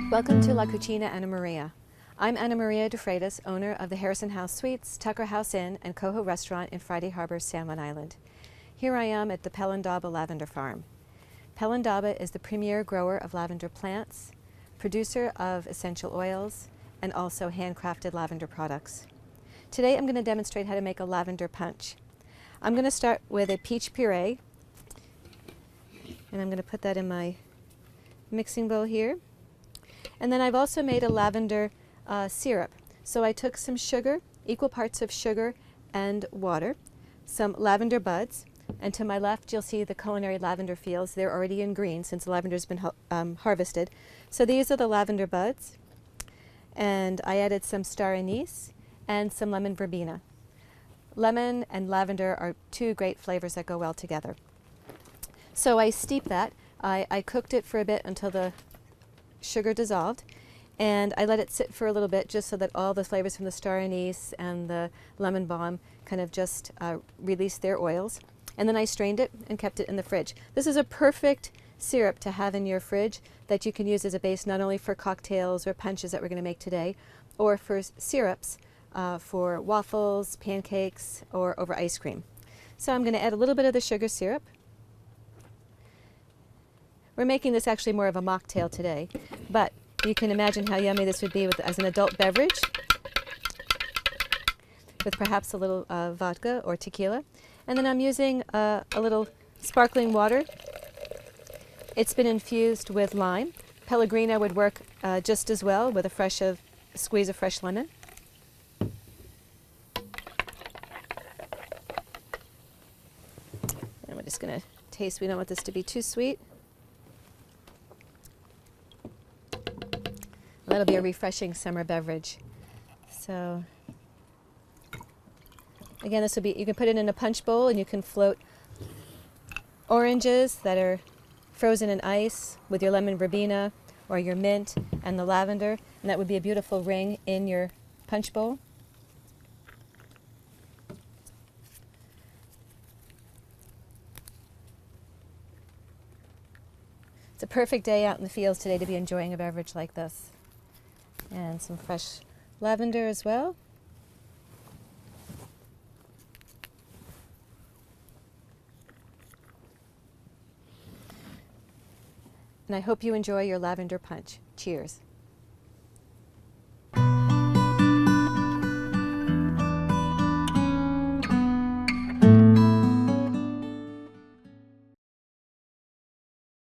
Welcome to La Cucina Anna Maria. I'm Anna Maria DeFreitas, owner of the Harrison House Suites, Tucker House Inn, and Coho Restaurant in Friday Harbor, San Juan Island. Here I am at the Pelindaba Lavender Farm. Pelindaba is the premier grower of lavender plants, producer of essential oils, and also handcrafted lavender products. Today I'm going to demonstrate how to make a lavender punch. I'm going to start with a peach puree, and I'm going to put that in my mixing bowl here. And then I've also made a lavender syrup. So I took some sugar, equal parts of sugar and water, some lavender buds, and to my left you'll see the culinary lavender fields. They're already in green since the lavender's been harvested. So these are the lavender buds, and I added some star anise and some lemon verbena. Lemon and lavender are two great flavors that go well together. So I steeped that. I cooked it for a bit until the sugar dissolved, and I let it sit for a little bit just so that all the flavors from the star anise and the lemon balm kind of just released their oils. And then I strained it and kept it in the fridge. This is a perfect syrup to have in your fridge that you can use as a base not only for cocktails or punches that we're going to make today, or for syrups for waffles, pancakes, or over ice cream. So I'm going to add a little bit of the sugar syrup. We're making this actually more of a mocktail today, but you can imagine how yummy this would be as an adult beverage with perhaps a little vodka or tequila. And then I'm using a little sparkling water. It's been infused with lime. Pellegrino would work just as well with a squeeze of fresh lemon. And we're just going to taste. We don't want this to be too sweet. That'll be a refreshing summer beverage. So again, this will be, you can put it in a punch bowl and you can float oranges that are frozen in ice with your lemon verbena or your mint and the lavender, and that would be a beautiful ring in your punch bowl. It's a perfect day out in the fields today to be enjoying a beverage like this. And some fresh lavender as well. And I hope you enjoy your lavender punch. Cheers.